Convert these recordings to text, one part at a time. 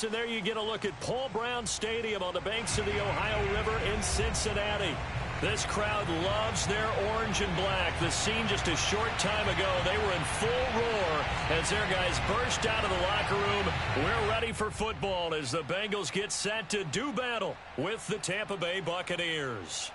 Yes, and there you get a look at Paul Brown Stadium on the banks of the Ohio River in Cincinnati. This crowd loves their orange and black. The scene just a short time ago, they were in full roar as their guys burst out of the locker room. We're ready for football as the Bengals get set to do battle with the Tampa Bay Buccaneers.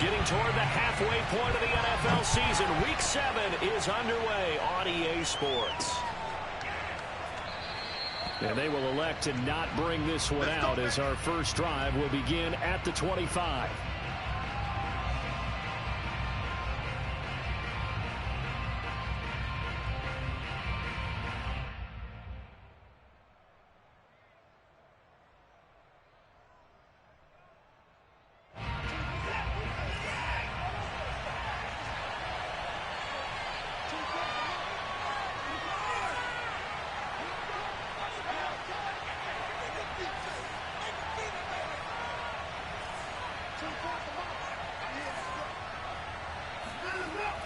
Getting toward the halfway point of the NFL season. Week 7 is underway on EA Sports. And they will elect to not bring this one out as our first drive will begin at the 25.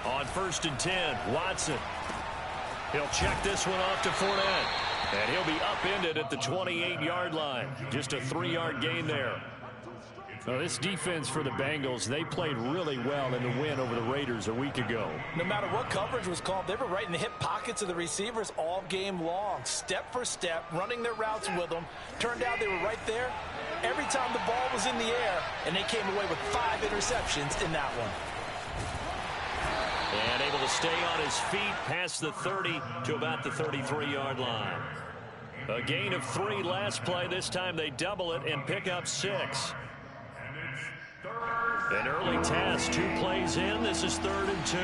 On 1st and 10, Watson. He'll check this one off to Fournette. And he'll be upended at the 28-yard line. Just a 3-yard gain there. Now, this defense for the Bengals, they played really well in the win over the Raiders a week ago. No matter what coverage was called, they were right in the hip pockets of the receivers all game long. Step for step, running their routes with them. Turned out they were right there every time the ball was in the air, and they came away with 5 interceptions in that one. And able to stay on his feet past the 30 to about the 33-yard line. A gain of 3 last play. This time they double it and pick up 6. An early test. 2 plays in. This is 3rd and 2.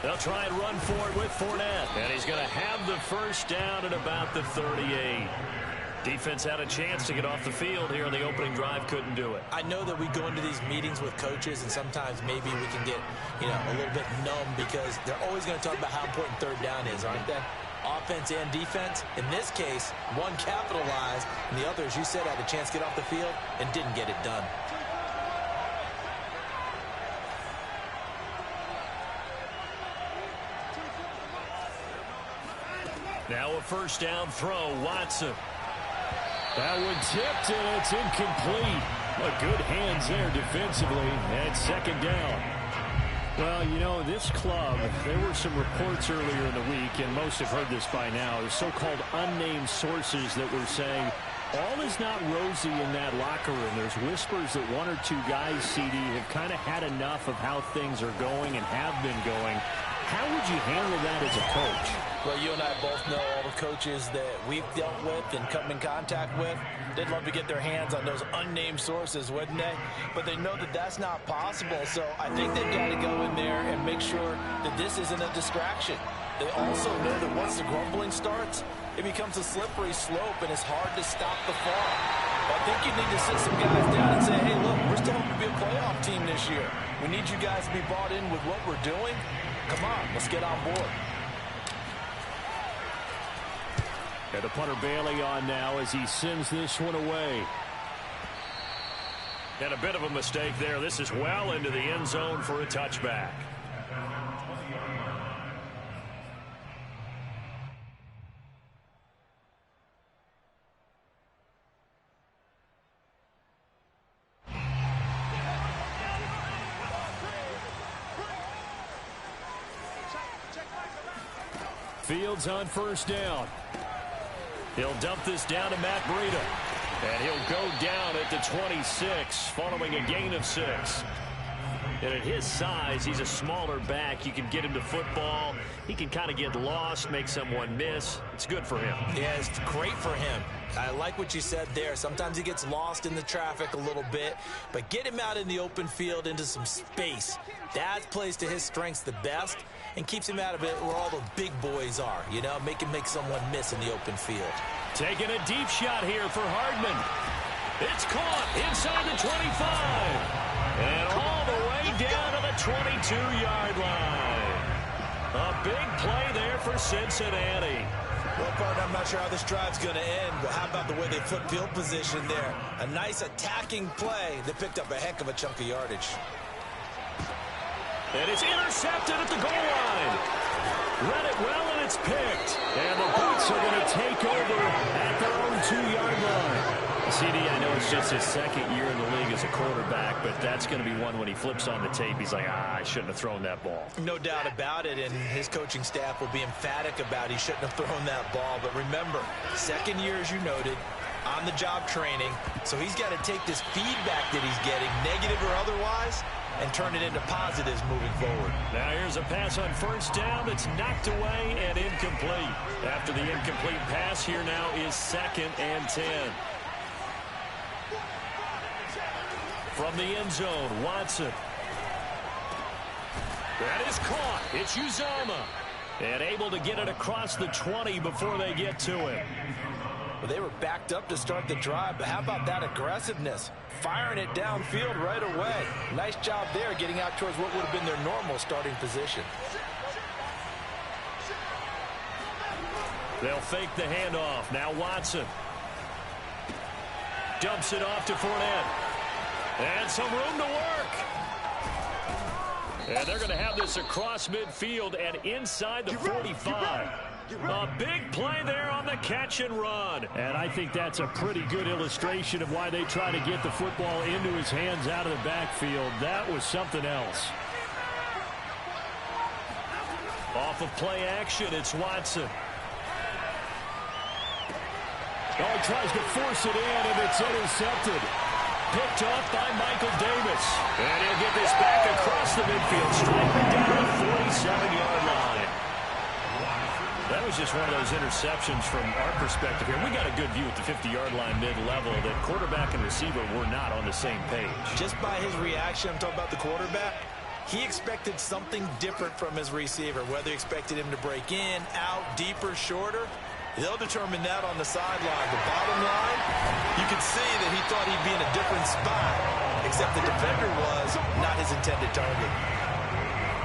They'll try and run for it with Fournette. And he's going to have the first down at about the 38. Defense had a chance to get off the field here in the opening drive. Couldn't do it. I know that we go into these meetings with coaches, and sometimes maybe we can get, a little bit numb because they're always going to talk about how important 3rd down is, aren't they? Offense and defense. In this case, one capitalized, and the other, as you said, had a chance to get off the field and didn't get it done. Now a first down throw, Watson. That one tipped, and it's incomplete. But good hands there defensively, and 2nd down. Well, this club, there were some reports earlier in the week, and most have heard this by now, the so-called unnamed sources that were saying all is not rosy in that locker room. There's whispers that 1 or 2 guys, CD, have kind of had enough of how things are going and have been going. How would you handle that as a coach? Well, you and I both know all the coaches that we've dealt with and come in contact with. They'd love to get their hands on those unnamed sources, wouldn't they? But they know that that's not possible. So I think they've got to go in there and make sure that this isn't a distraction. They also know that once the grumbling starts, it becomes a slippery slope, and it's hard to stop the fall. I think you need to sit some guys down and say, hey, look, we're still going to be a playoff team this year. We need you guys to be bought in with what we're doing. Come on, let's get on board. And the punter Bailey on now as he sends this one away. And a bit of a mistake there. This is well into the end zone for a touchback. Fields on first down. He'll dump this down to Matt Breida. And he'll go down at the 26 following a gain of 6. And at his size, he's a smaller back. You can get him to football. He can kind of get lost, make someone miss. It's good for him. Yeah, it's great for him. I like what you said there. Sometimes he gets lost in the traffic a little bit, but get him out in the open field into some space. That plays to his strengths the best and keeps him out of it where all the big boys are, make him make someone miss in the open field. Taking a deep shot here for Hardman. It's caught inside the 25. And 22-yard line. A big play there for Cincinnati. Well, partner, I'm not sure how this drive's going to end, but how about the way they flip field position there? A nice attacking play that picked up a heck of a chunk of yardage. And it's intercepted at the goal line. Read it well, and it's picked. And the Bucs are going to take over at their own 2-yard line. CD, I know it's just his second year in the league as a quarterback, but that's going to be one when he flips on the tape. He's like, I shouldn't have thrown that ball. No doubt about it, and his coaching staff will be emphatic about he shouldn't have thrown that ball. But remember, second year, as you noted, on-the-job training, so he's got to take this feedback that he's getting, negative or otherwise, and turn it into positives moving forward. Now here's a pass on first down that's knocked away and incomplete. After the incomplete pass, here now is 2nd and 10. From the end zone, Watson. That is caught. It's Uzomah. And able to get it across the 20 before they get to him. Well, they were backed up to start the drive, but how about that aggressiveness? Firing it downfield right away. Nice job there getting out towards what would have been their normal starting position. They'll fake the handoff. Now Watson. Dumps it off to Fournette. And some room to work. And they're going to have this across midfield and inside the 45. A big play there on the catch and run. And I think that's a pretty good illustration of why they try to get the football into his hands out of the backfield. That was something else. Off of play action, it's Watson. Oh, he tries to force it in, and it's intercepted. Picked off by Michael Davis. And he'll get this back across the midfield, striking down the 47-yard line. That was just one of those interceptions from our perspective here. We got a good view at the 50-yard line mid-level that quarterback and receiver were not on the same page. Just by his reaction, I'm talking about the quarterback, he expected something different from his receiver, whether he expected him to break in, out, deeper, shorter. They'll determine that on the sideline. The bottom line, you could see that he thought he'd be in a different spot, except the defender was not his intended target.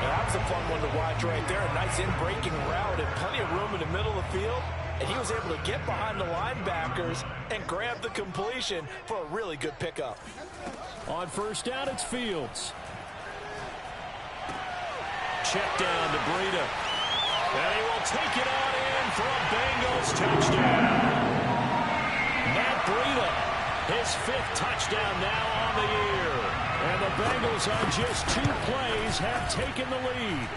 Now, that was a fun one to watch right there. A nice in-breaking route and plenty of room in the middle of the field. And he was able to get behind the linebackers and grab the completion for a really good pickup. On first down, it's Fields. Check down to Breida. And he will take it on in for a Bengals touchdown. Matt Breida, his 5th touchdown now on the year. And the Bengals on just 2 plays have taken the lead.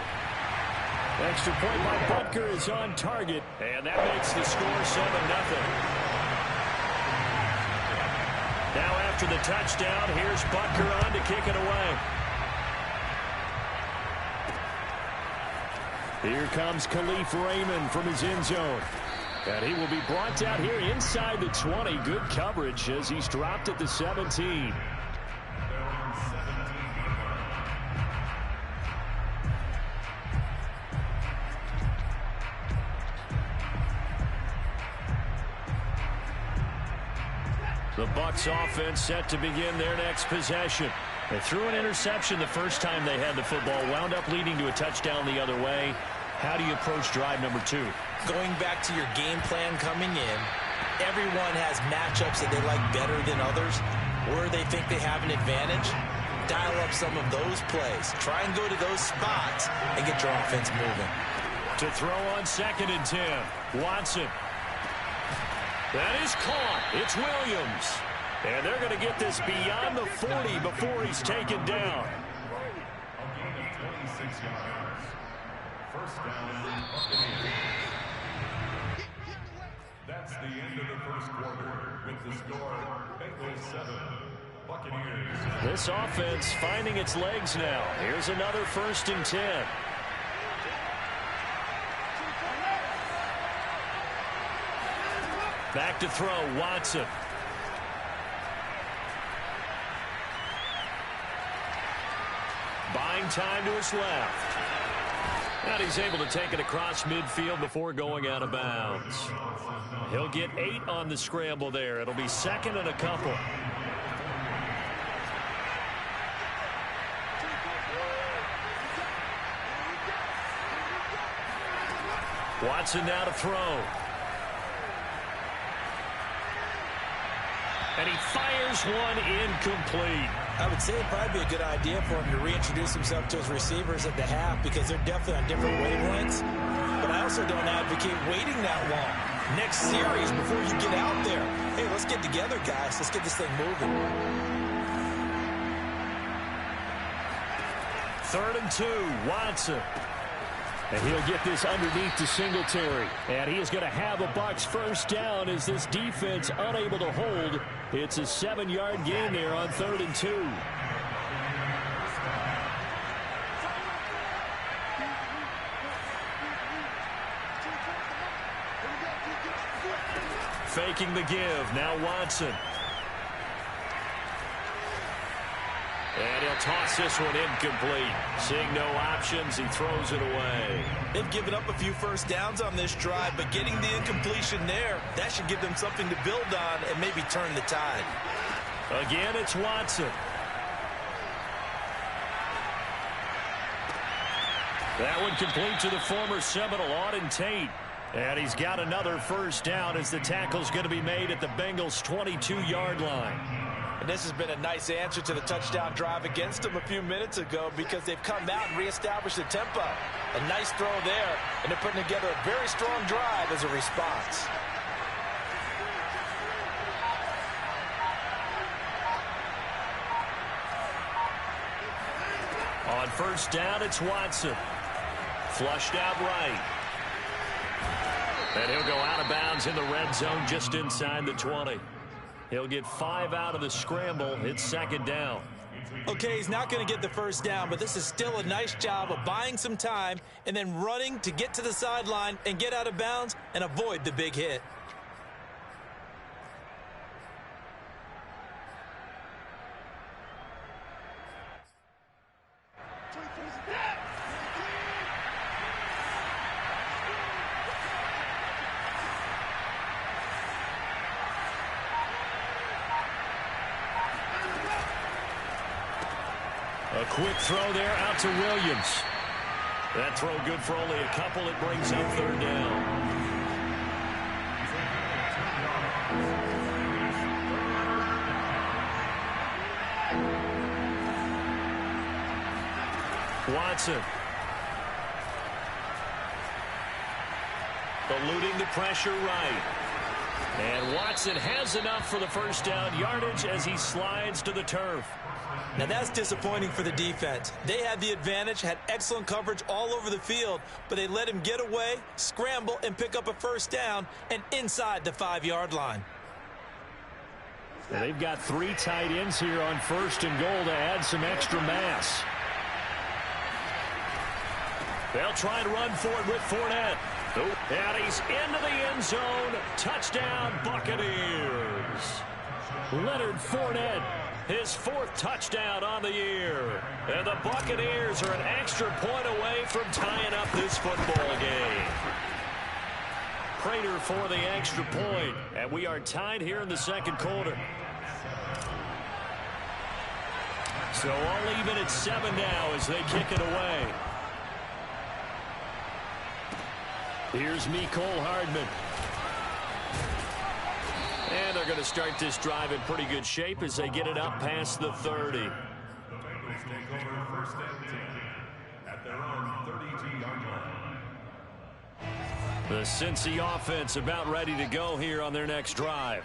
Extra point by Butker is on target. And that makes the score 7-0. Now after the touchdown, here's Butker on to kick it away. Here comes Khalif Raymond from his end zone. And he will be brought out here inside the 20. Good coverage as he's dropped at the 17. The Bucs offense set to begin their next possession. They threw an interception the first time they had the football, wound up leading to a touchdown the other way. How do you approach drive number 2? Going back to your game plan coming in, everyone has matchups that they like better than others, where they think they have an advantage. Dial up some of those plays. Try and go to those spots and get your offense moving. To throw on 2nd and 10, Watson. That is caught. It's Williams. And they're going to get this beyond the 40 before he's taken down. That's the end of the first quarter with the score Bengals 7, Buccaneers. This offense finding its legs now. Here's another 1st and 10. Back to throw, Watson. Buying time to his left. And he's able to take it across midfield before going out of bounds. He'll get 8 on the scramble there. It'll be 2nd and a couple. Watson now to throw. And he fires one incomplete. I would say it'd probably be a good idea for him to reintroduce himself to his receivers at the half because they're definitely on different wavelengths. But I also don't advocate waiting that long. Next series, before you get out there, hey, let's get together, guys. Let's get this thing moving. 3rd and 2, Watson. And he'll get this underneath to Singletary. And he is going to have a Bucs first down as this defense unable to hold. It's a 7-yard gain there on 3rd and 2. Faking the give. Now Watson. And he'll toss this one incomplete. Seeing no options, he throws it away. They've given up a few first downs on this drive, but getting the incompletion there, that should give them something to build on and maybe turn the tide. Again, it's Watson. That one complete to the former Seminole, Auden Tate. And he's got another first down as the tackle's going to be made at the Bengals' 22-yard line. And this has been a nice answer to the touchdown drive against them a few minutes ago because they've come out and reestablished the tempo. A nice throw there, and they're putting together a very strong drive as a response. On first down, it's Watson. Flushed out right. And he'll go out of bounds in the red zone just inside the 20. He'll get 5 out of the scramble. It's 2nd down. Okay, he's not going to get the first down, but this is still a nice job of buying some time and then running to get to the sideline and get out of bounds and avoid the big hit. A quick throw there out to Williams. That throw good for only a couple. It brings up 3rd down. Watson. Eluding the pressure right. And Watson has enough for the first down yardage as he slides to the turf. Now that's disappointing for the defense. They had the advantage, had excellent coverage all over the field, but they let him get away, scramble, and pick up a first down and inside the 5-yard line. Well, they've got 3 tight ends here on 1st and goal to add some extra mass. They'll try and run for it with Fournette. And he's into the end zone. Touchdown, Buccaneers. Leonard Fournette, his 4th touchdown on the year. And the Buccaneers are an extra point away from tying up this football game. Prater for the extra point. And we are tied here in the 2nd quarter. So all even at 7 now as they kick it away. Here's Mecole Hardman. And they're going to start this drive in pretty good shape as they get it up past the 30. The Bengals take over 1st and 10 at their own 32-yard line. The Cincy offense about ready to go here on their next drive.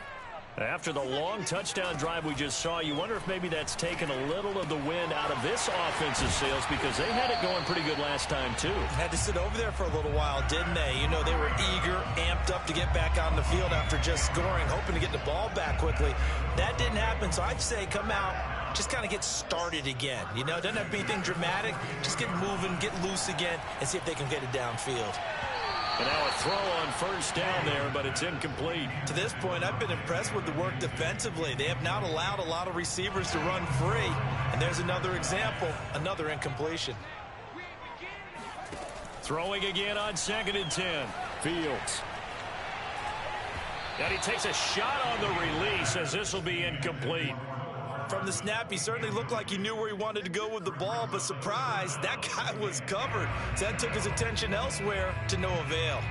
After the long touchdown drive we just saw, you wonder if maybe that's taken a little of the wind out of this offensive sails because they had it going pretty good last time too. Had to sit over there for a little while, didn't they? You know, they were eager, amped up to get back on the field after just scoring, hoping to get the ball back quickly. That didn't happen, so I'd say come out, just kind of get started again. You know, it doesn't have to be anything dramatic. Just get moving, get loose again, and see if they can get it downfield. And now a throw on first down there, but it's incomplete. To this point, I've been impressed with the work defensively. They have not allowed a lot of receivers to run free. And there's another example, another incompletion. Throwing again on 2nd and 10. Fields. And he takes a shot on the release as this will be incomplete. From the snap, he certainly looked like he knew where he wanted to go with the ball, but surprise, that guy was covered. So that took his attention elsewhere to no avail.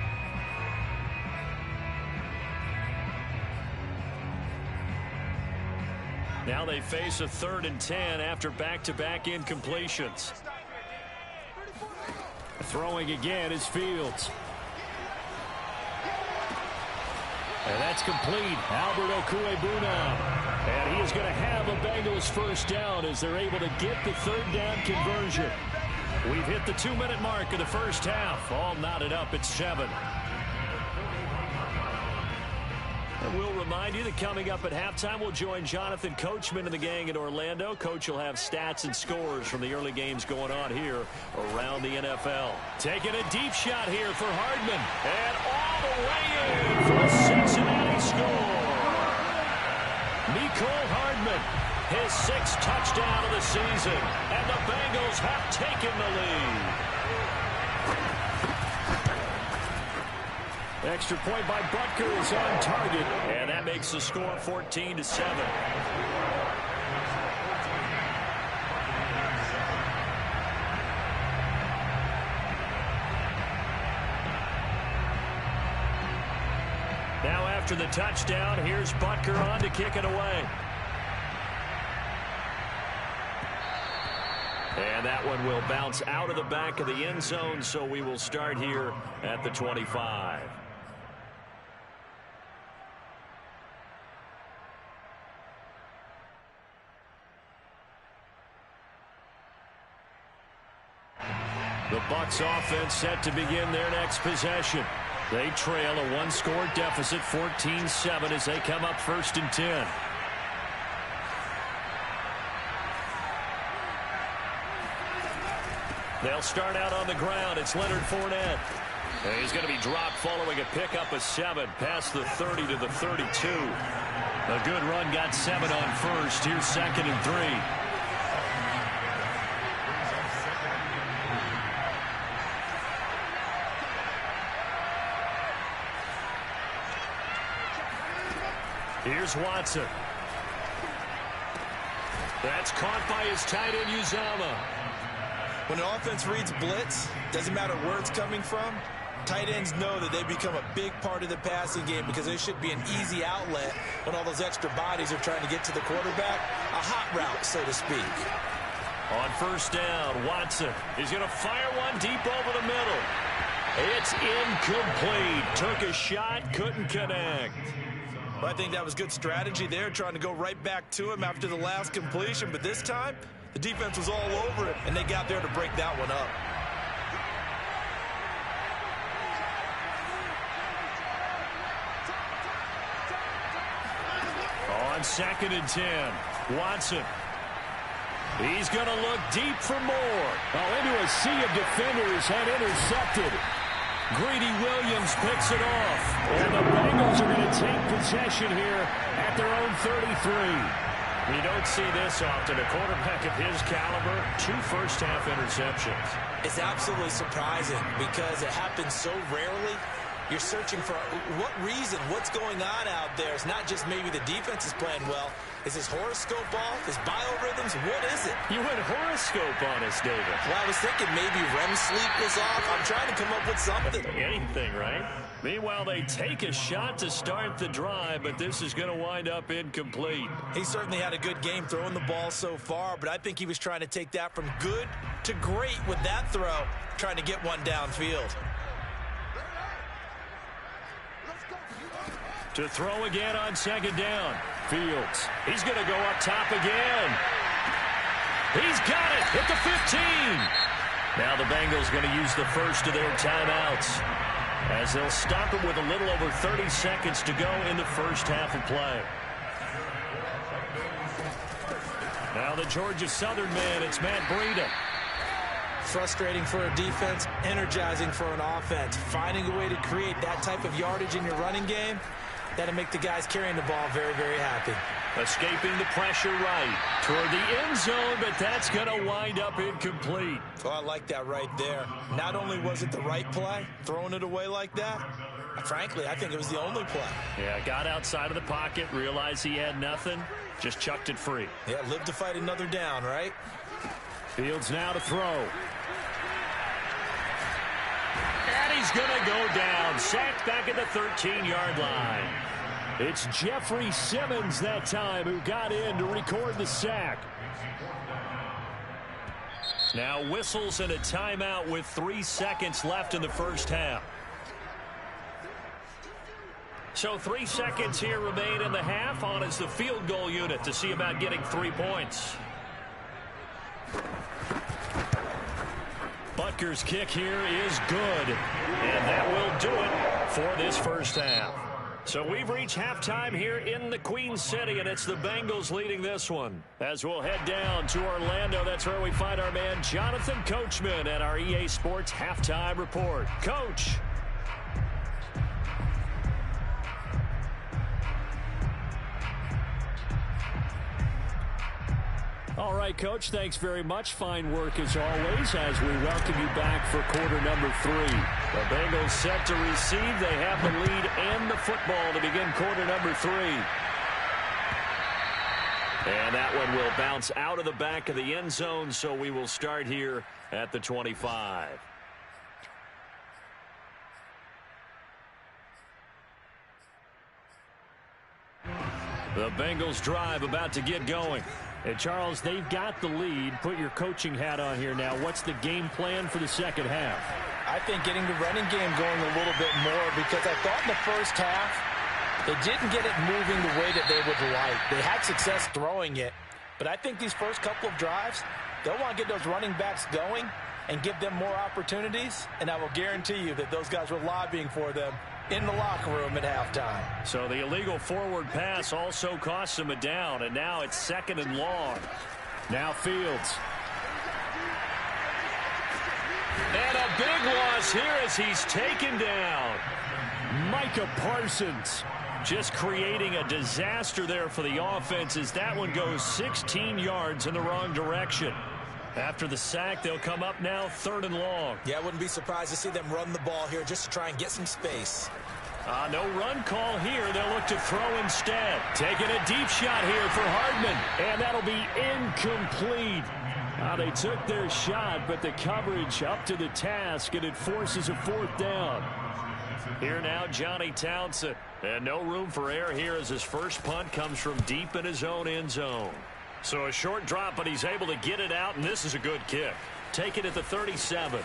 Now they face a 3rd and 10 after back-to-back incompletions. Throwing again is Fields. And that's complete. Albert Okwuegbunam. And he is going to have a Bengals first down as they're able to get the 3rd down conversion. We've hit the 2-minute mark of the first half. All knotted up at 7. And we'll remind you that coming up at halftime, we'll join Jonathan Coachman and the gang in Orlando. Coach will have stats and scores from the early games going on here around the NFL. Taking a deep shot here for Hardman. And all the way in for a Cincinnati score. Mecole Hardman, his 6th touchdown of the season. And the Bengals have taken the lead. Extra point by Butker is on target. And that makes the score 14-7. Now after the touchdown, here's Butker on to kick it away. And that one will bounce out of the back of the end zone, so we will start here at the 25. The Bucs offense set to begin their next possession. They trail a 1-score deficit, 14-7, as they come up 1st and 10. They'll start out on the ground. It's Leonard Fournette. And he's going to be dropped following a pickup of 7 past the 30 to the 32. A good run got 7 on 1st. Here's 2nd and 3. Here's Watson. That's caught by his tight end, Uzomah. When an offense reads blitz, doesn't matter where it's coming from, tight ends know that they become a big part of the passing game because there should be an easy outlet when all those extra bodies are trying to get to the quarterback. A hot route, so to speak. On 1st down, Watson is going to fire one deep over the middle. It's incomplete. Took a shot, couldn't connect. Well, I think that was good strategy there, trying to go right back to him after the last completion. But this time, the defense was all over it, and they got there to break that one up. On 2nd and 10, Watson. He's going to look deep for more. Oh, into a sea of defenders and intercepted. Greedy Williams picks it off. And the Bengals are going to take possession here at their own 33. You don't see this often. A quarterback of his caliber, 2 first-half interceptions. It's absolutely surprising because it happens so rarely. You're searching for what reason, what's going on out there. It's not just maybe the defense is playing well. Is his horoscope off? His biorhythms? What is it? You went horoscope on us, David. Well, I was thinking maybe REM sleep was off. I'm trying to come up with something. Anything, right? Meanwhile, they take a shot to start the drive, but this is going to wind up incomplete. He certainly had a good game throwing the ball so far, but I think he was trying to take that from good to great with that throw, trying to get one downfield. To throw again on 2nd down. Fields. He's going to go up top again. He's got it at the 15. Now the Bengals going to use the first of their timeouts as they'll stop it with a little over 30 seconds to go in the first half of play. Now the Georgia Southern man, it's Matt Breida. Frustrating for a defense, energizing for an offense. Finding a way to create that type of yardage in your running game, that'll make the guys carrying the ball very, very happy. Escaping the pressure right toward the end zone, but that's going to wind up incomplete. Oh, I like that right there. Not only was it the right play, throwing it away like that, frankly, I think it was the only play. Yeah, got outside of the pocket, realized he had nothing, just chucked it free. Yeah, live to fight another down, right? Fields now to throw. And he's going to go down. Sacked back at the 13-yard line. It's Jeffrey Simmons that time who got in to record the sack. Now whistles and a timeout with 3 seconds left in the first half. So 3 seconds here remain in the half. On is the field goal unit to see about getting 3 points. Butker's kick here is good. And that will do it for this first half. So we've reached halftime here in the Queen City, and it's the Bengals leading this one. As we'll head down to Orlando, that's where we find our man Jonathan Coachman at our EA Sports Halftime Report. Coach. All right, Coach, thanks very much. Fine work as always as we welcome you back for quarter number 3. The Bengals set to receive. They have the lead and the football to begin quarter number 3. And that one will bounce out of the back of the end zone, so we will start here at the 25. The Bengals drive about to get going. And Charles, they've got the lead. Put your coaching hat on here now. What's the game plan for the second half? I think getting the running game going a little bit more, because I thought in the first half they didn't get it moving the way that they would like. They had success throwing it, but I think these first couple of drives, they'll want to get those running backs going and give them more opportunities, and I will guarantee you that those guys were lobbying for them in the locker room at halftime. So the illegal forward pass also costs him a down, and now it's 2nd and long. Now Fields. And a big loss here as he's taken down. Micah Parsons. Just creating a disaster there for the offense as that one goes 16 yards in the wrong direction. After the sack, they'll come up now 3rd and long. Yeah, I wouldn't be surprised to see them run the ball here just to try and get some space. No run call here. They'll look to throw instead. Taking a deep shot here for Hardman. And that'll be incomplete. They took their shot, but the coverage up to the task, and it forces a 4th down. Here now, Johnny Townsend. And no room for error here as his first punt comes from deep in his own end zone. So a short drop, but he's able to get it out, and this is a good kick. Take it at the 37.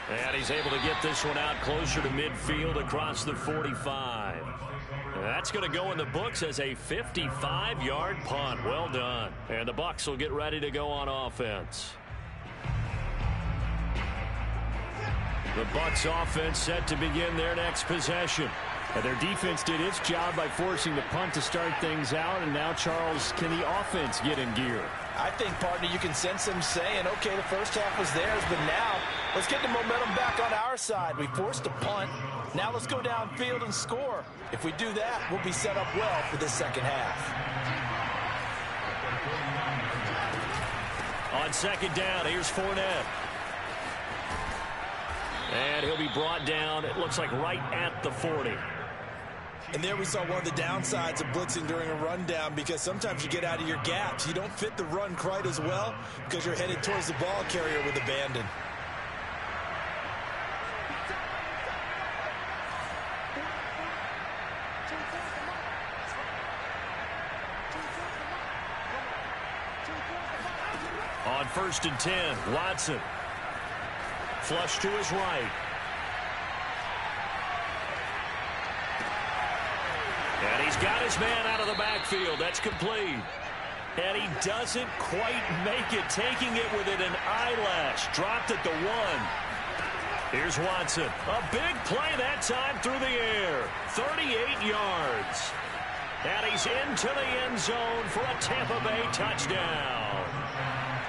And he's able to get this one out closer to midfield across the 45. That's going to go in the books as a 55-yard punt. Well done. And the Bucs will get ready to go on offense. The Bucs offense set to begin their next possession. And their defense did its job by forcing the punt to start things out. And now, Charles, can the offense get in gear? I think, partner, you can sense them saying, okay, the first half was theirs, but now let's get the momentum back on our side. We forced a punt. Now let's go downfield and score. If we do that, we'll be set up well for this second half. On 2nd down, here's Fournette. And he'll be brought down, it looks like right at the 40. And there we saw one of the downsides of blitzing during a rundown, because sometimes you get out of your gaps. You don't fit the run quite as well because you're headed towards the ball carrier with abandon. On 1st and 10, Watson. Flush to his right. And he's got his man out of the backfield. That's complete. And he doesn't quite make it, taking it within an eyelash. Dropped at the 1. Here's Watson. A big play that time through the air. 38 yards. And he's into the end zone for a Tampa Bay touchdown.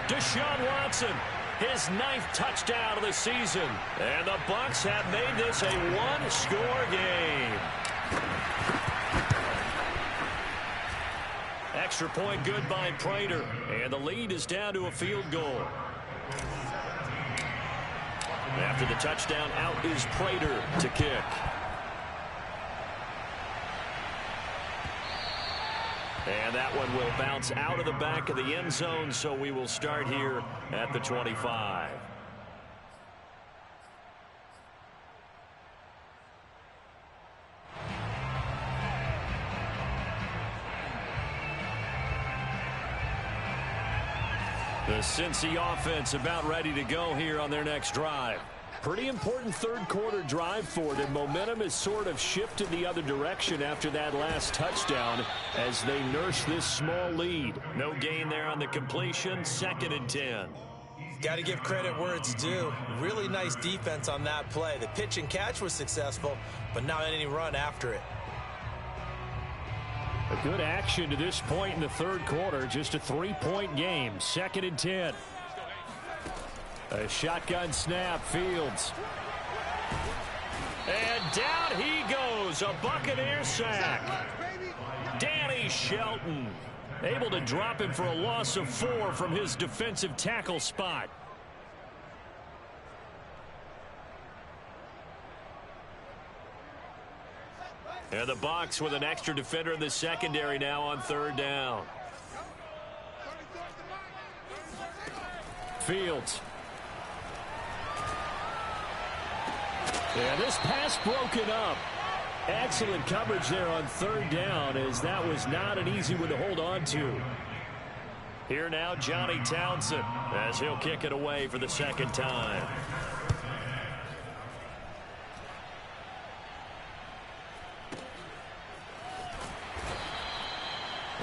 Deshaun Watson, his 9th touchdown of the season. And the Bucs have made this a one-score game. Extra point good by Prater. And the lead is down to a field goal. After the touchdown, out is Prater to kick. And that one will bounce out of the back of the end zone, so we will start here at the 25. The Cincy offense about ready to go here on their next drive. Pretty important third quarter drive for them. Momentum has sort of shifted the other direction after that last touchdown as they nurse this small lead. No gain there on the completion. 2nd and 10. Got to give credit where it's due. Really nice defense on that play. The pitch and catch was successful, but not any run after it. A good action to this point in the third quarter. Just a 3-point game. 2nd and 10. A shotgun snap. Fields. And down he goes. A Buccaneer sack. Danny Shelton able to drop him for a loss of 4 from his defensive tackle spot. And the Bucs with an extra defender in the secondary now on 3rd down. Fields. Yeah, this pass broken up. Excellent coverage there on 3rd down, as that was not an easy one to hold on to. Here now, Johnny Townsend, as he'll kick it away for the 2nd time.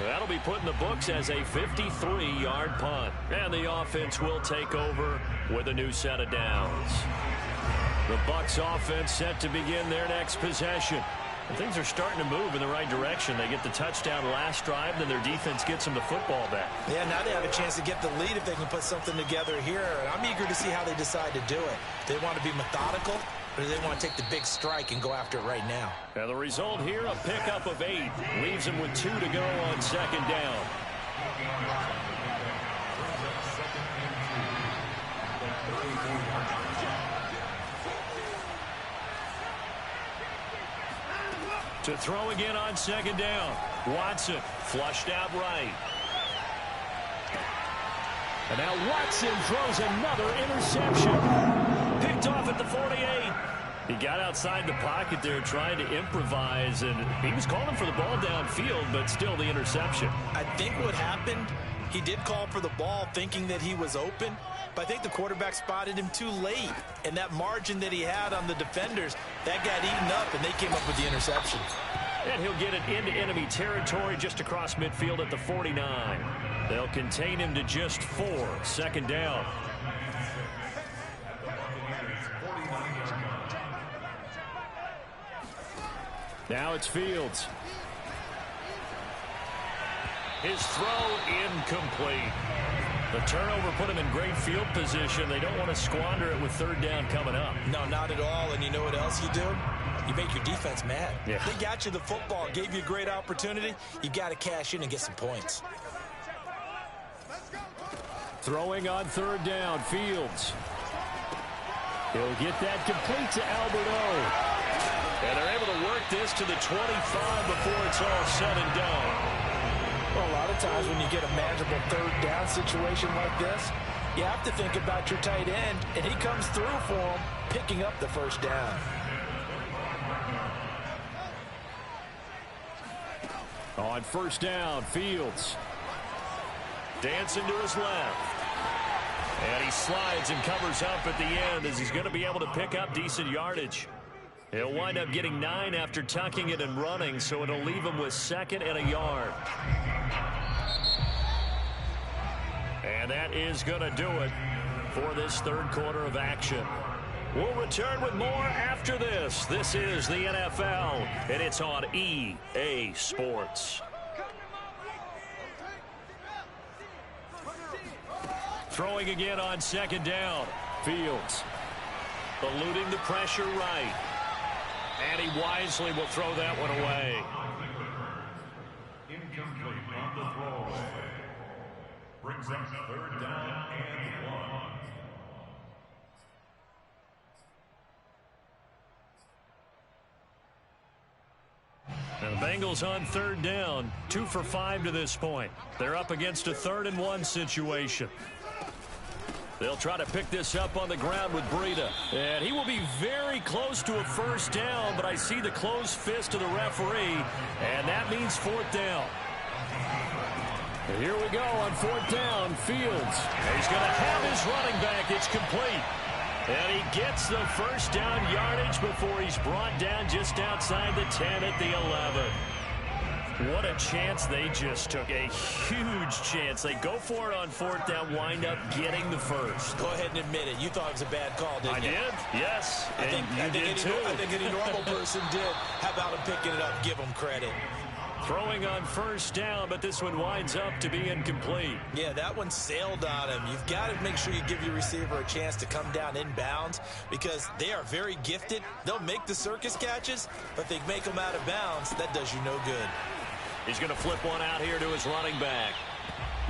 That'll be put in the books as a 53-yard punt. And the offense will take over with a new set of downs. The Bucs offense set to begin their next possession. And things are starting to move in the right direction. They get the touchdown last drive, then their defense gets them the football back. Yeah, now they have a chance to get the lead if they can put something together here. And I'm eager to see how they decide to do it. They want to be methodical, or do they want to take the big strike and go after it right now? And the result here, a pickup of 8. Leaves them with 2 to go on 2nd down. To throw again on 2nd down. Watson flushed out right. And now Watson throws another interception. Picked off at the 48. He got outside the pocket there trying to improvise, and he was calling for the ball downfield, but still the interception. I think what happened, he did call for the ball thinking that he was open, but I think the quarterback spotted him too late. And that margin that he had on the defenders, that got eaten up, and they came up with the interception. And he'll get it into enemy territory just across midfield at the 49. They'll contain him to just 4. 2nd down. Now it's Fields. His throw incomplete. The turnover put him in great field position. They don't want to squander it with 3rd down coming up. No, not at all. And you know what else you do? You make your defense mad. Yeah. They got you the football, gave you a great opportunity. You got to cash in and get some points. Throwing on 3rd down, Fields. He'll get that complete to Alberto. And they're able to work this to the 25 before it's all said and done. Well, a lot of times when you get a manageable 3rd down situation like this, you have to think about your tight end, and he comes through for him, picking up the 1st down. On 1st down, Fields. Dancing to his left. And he slides and covers up at the end as he's going to be able to pick up decent yardage. He'll wind up getting 9 after tucking it and running, so it'll leave him with 2nd and a yard. And that is going to do it for this 3rd quarter of action. We'll return with more after this. This is the NFL, and it's on EA Sports. Throwing again on 2nd down. Fields. Eluding the pressure right. And he wisely will throw that one away. Incomplete on the throwaway. Brings up 3rd down and 1. And the Bengals on 3rd down. 2 for 5 to this point. They're up against a 3rd and 1 situation. They'll try to pick this up on the ground with Breida. And he will be very close to a 1st down, but I see the closed fist of the referee, and that means 4th down. And here we go on 4th down. Fields. He's going to have his running back. It's complete. And he gets the first down yardage before he's brought down just outside the 10 at the 11. What a chance they just took. A huge chance. They go for it on fourth down, wind up getting the first. Go ahead and admit it. You thought it was a bad call, didn't you? I did, yes. I think any normal person did. How about him picking it up? Give him credit. Throwing on first down, but this one winds up to be incomplete. Yeah, that one sailed on him. You've got to make sure you give your receiver a chance to come down inbounds because they are very gifted. They'll make the circus catches, but they make them out of bounds. That does you no good. He's going to flip one out here to his running back.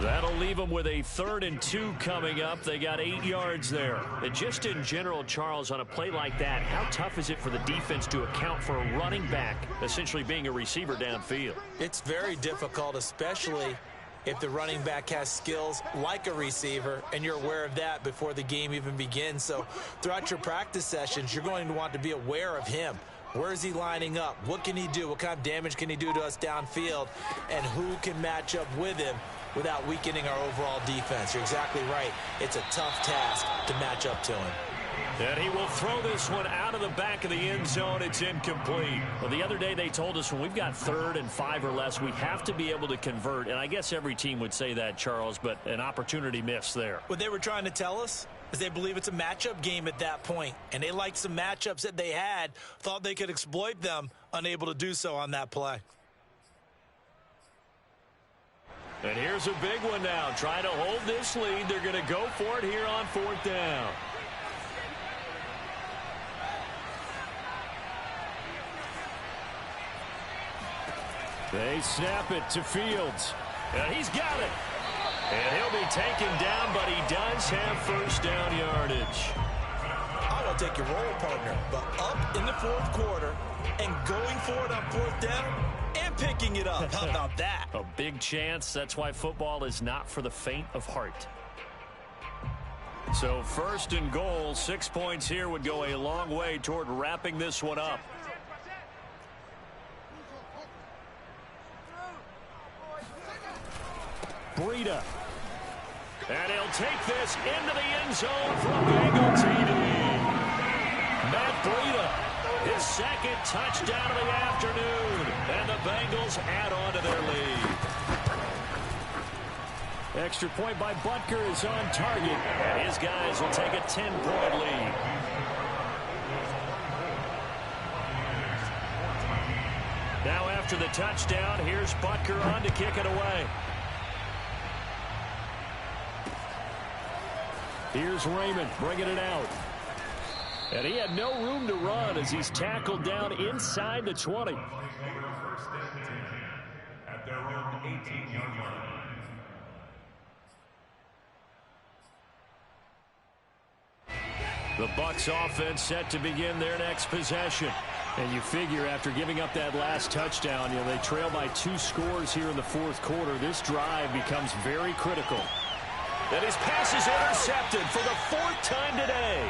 That'll leave them with a 3rd and 2 coming up. They got 8 yards there. And just in general, Charles, on a play like that, how tough is it for the defense to account for a running back essentially being a receiver downfield? It's very difficult, especially if the running back has skills like a receiver, and you're aware of that before the game even begins. So throughout your practice sessions, you're going to want to be aware of him. Where is he lining up? What can he do? What kind of damage can he do to us downfield? And who can match up with him without weakening our overall defense? You're exactly right. It's a tough task to match up to him. And he will throw this one out of the back of the end zone. It's incomplete. Well, the other day they told us when we've got 3rd and 5 or less, we have to be able to convert. And I guess every team would say that, Charles, but an opportunity missed there. What they were trying to tell us is they believe it's a matchup game at that point. And they liked some matchups that they had, thought they could exploit them, unable to do so on that play. And here's a big one now. Trying to hold this lead. They're going to go for it here on 4th down. They snap it to Fields. And he's got it. And he'll be taken down, but he does have first down yardage. I will take your role, partner, but up in the 4th quarter and going for it on 4th down and picking it up. How about that? A big chance. That's why football is not for the faint of heart. So 1st and goal, 6 points here would go a long way toward wrapping this one up. Breida. And he'll take this into the end zone for a Bengal TD. Matt Breida, his 2nd touchdown of the afternoon. And the Bengals add on to their lead. Extra point by Butker is on target. And his guys will take a 10-point lead. Now after the touchdown, here's Butker on to kick it away. Here's Raymond bringing it out. And he had no room to run as he's tackled down inside the 20. At their own 18-yard line. The Bucs offense set to begin their next possession. And you figure after giving up that last touchdown, they trail by 2 scores here in the 4th quarter. This drive becomes very critical. And his pass is intercepted for the 4th time today.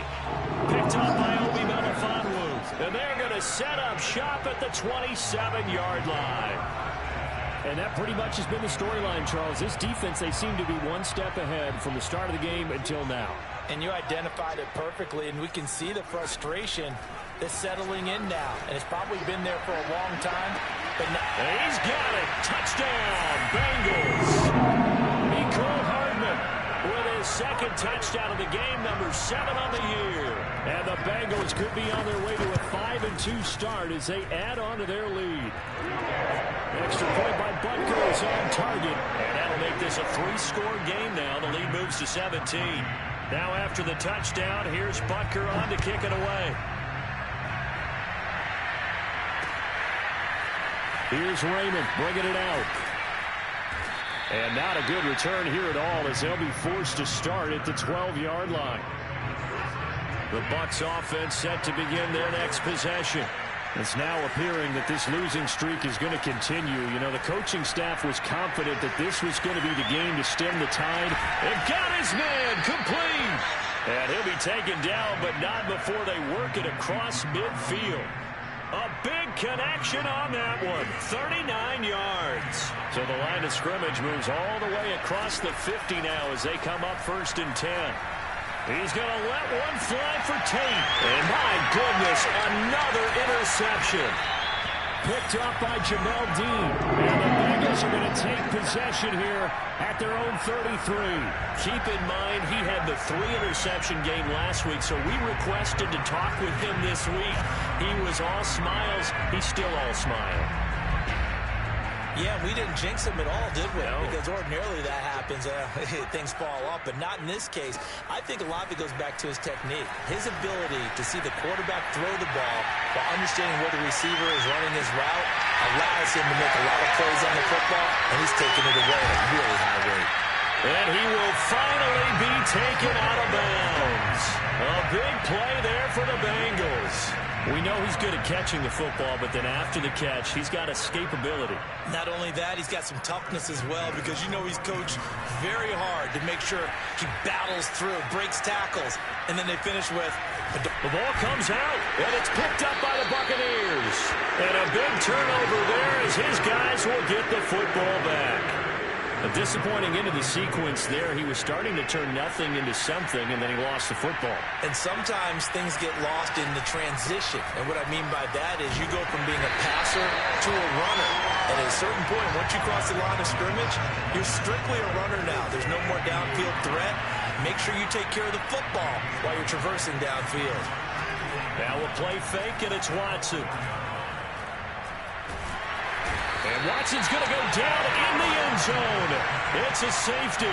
Picked up by Obi Melifonwu. And they're going to set up shop at the 27-yard line. And that pretty much has been the storyline, Charles. This defense, they seem to be one step ahead from the start of the game until now. And you identified it perfectly, and we can see the frustration that's settling in now. And it's probably been there for a long time. But now he's got it. Touchdown, Bengals. Mecole Hardman with his 2nd touchdown of the game, number 7 on the year. And the Bengals could be on their way to a 5-2 start as they add on to their lead. Extra point by Butker is on target. And that'll make this a 3-score game now. The lead moves to 17. Now after the touchdown, here's Butker on to kick it away. Here's Raymond bringing it out. And not a good return here at all as they'll be forced to start at the 12-yard line. The Bucs offense set to begin their next possession. It's now appearing that this losing streak is going to continue. The coaching staff was confident that this was going to be the game to stem the tide. And got his man complete. And he'll be taken down, but not before they work it across midfield. A big connection on that one. 39 yards. So the line of scrimmage moves all the way across the 50 now as they come up 1st and 10. He's going to let one fly for Tate. And my goodness, another interception. Picked up by Jamel Dean. And the Bengals are going to take possession here at their own 33. Keep in mind, he had the 3-interception game last week, so we requested to talk with him this week. He was all smiles. He's still all smile. Yeah, we didn't jinx him at all, did we? No. Because ordinarily that happens. Things fall off, but not in this case. I think a lot of it goes back to his technique. His ability to see the quarterback throw the ball while understanding where the receiver is running his route allows him to make a lot of plays on the football, and he's taking it away at a really high rate. And he will finally be taken out of bounds. A big play there for the Bengals. We know he's good at catching the football, but then after the catch, he's got escapability. Not only that, he's got some toughness as well, because you know he's coached very hard to make sure he battles through, breaks tackles, and then they finish with... The ball comes out, and it's picked up by the Buccaneers. And a big turnover there as his guys will get the football back. A disappointing end of the sequence there. He was starting to turn nothing into something, and then he lost the football. And sometimes things get lost in the transition. And what I mean by that is you go from being a passer to a runner. And at a certain point, once you cross the line of scrimmage, you're strictly a runner now. There's no more downfield threat. Make sure you take care of the football while you're traversing downfield. Now a play fake, and it's Watson. And Watson's going to go down in the end zone. It's a safety.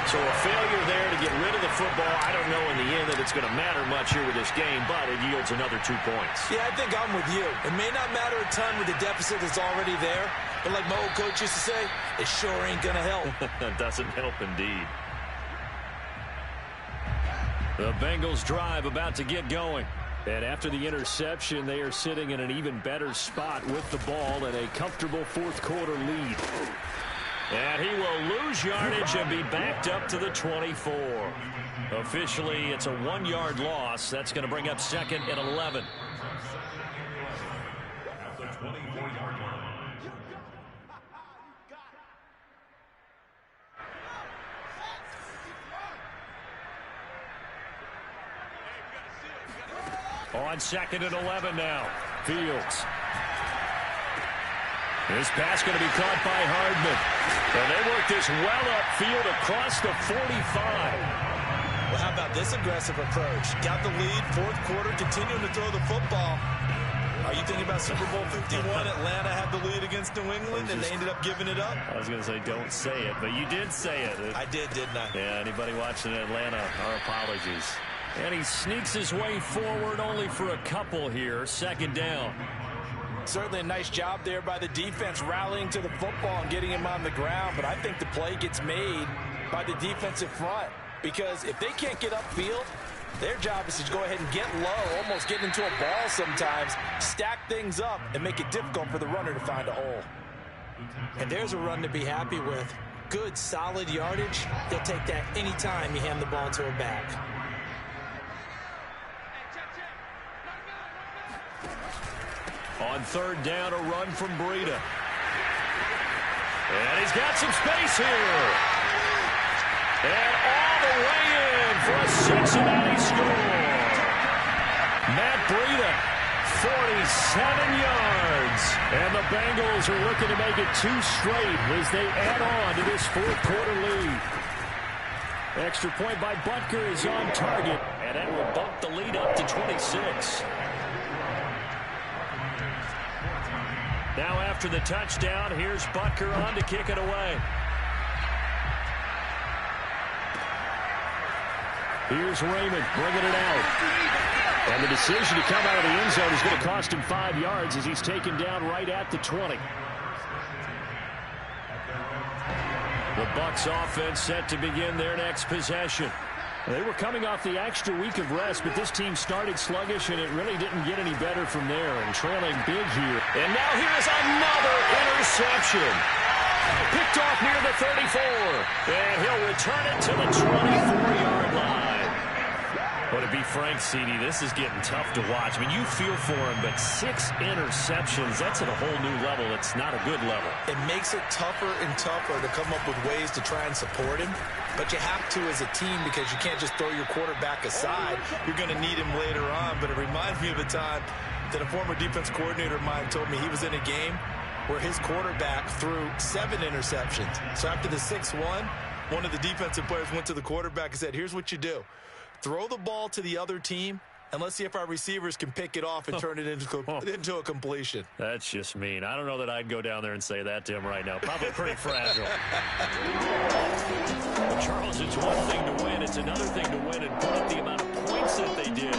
So a failure there to get rid of the football. I don't know in the end that it's going to matter much here with this game, but it yields another 2 points. Yeah, I think I'm with you. It may not matter a ton with the deficit that's already there, but like my old coach used to say, it sure ain't going to help. It doesn't help indeed. The Bengals drive about to get going. And after the interception, they are sitting in an even better spot with the ball and a comfortable 4th quarter lead. And he will lose yardage and be backed up to the 24. Officially, it's a 1-yard loss. That's going to bring up 2nd and 11. At the 24-yard line. On 2nd and 11 now. Fields. This pass going to be caught by Hardman. And they work this well upfield across the 45. Well, how about this aggressive approach? Got the lead, 4th quarter, continuing to throw the football. Are you thinking about Super Bowl 51? Atlanta had the lead against New England, and they ended up giving it up? I was going to say, don't say it, but you did say it. I did, didn't I? Yeah, anybody watching Atlanta, our apologies. And he sneaks his way forward only for a couple here. 2nd down. Certainly a nice job there by the defense rallying to the football and getting him on the ground. But I think the play gets made by the defensive front. Because if they can't get upfield, their job is to go ahead and get low, almost get into a ball sometimes, stack things up, and make it difficult for the runner to find a hole. And there's a run to be happy with. Good, solid yardage. He'll take that anytime you hand the ball to a back. On 3rd down, a run from Breida. And he's got some space here. And all the way in for a Cincinnati score. Matt Breida, 47 yards. And the Bengals are looking to make it 2 straight as they add on to this 4th quarter lead. Extra point by Butker is on target. And that will bump the lead up to 26. Now after the touchdown, here's Butker on to kick it away. Here's Raymond bringing it out. And the decision to come out of the end zone is going to cost him 5 yards as he's taken down right at the 20. The Bucs offense set to begin their next possession. They were coming off the extra week of rest, but this team started sluggish, and it really didn't get any better from there, and trailing big here. And now here's another interception. Picked off near the 34, and he'll return it to the 24-yard line. A Well, to be frank, CD, this is getting tough to watch. I mean, you feel for him, but 6 interceptions, that's at a whole new level. It's not a good level. It makes it tougher and tougher to come up with ways to try and support him. But you have to as a team because you can't just throw your quarterback aside. You're going to need him later on. But it reminds me of a time that a former defense coordinator of mine told me he was in a game where his quarterback threw 7 interceptions. So after the 6th one of the defensive players went to the quarterback and said, here's what you do. Throw the ball to the other team, and let's see if our receivers can pick it off and turn it into a completion. That's just mean. I don't know that I'd go down there and say that to him right now. Probably pretty fragile. Charles, it's one thing to win. It's another thing to win and put up the amount of points that they did.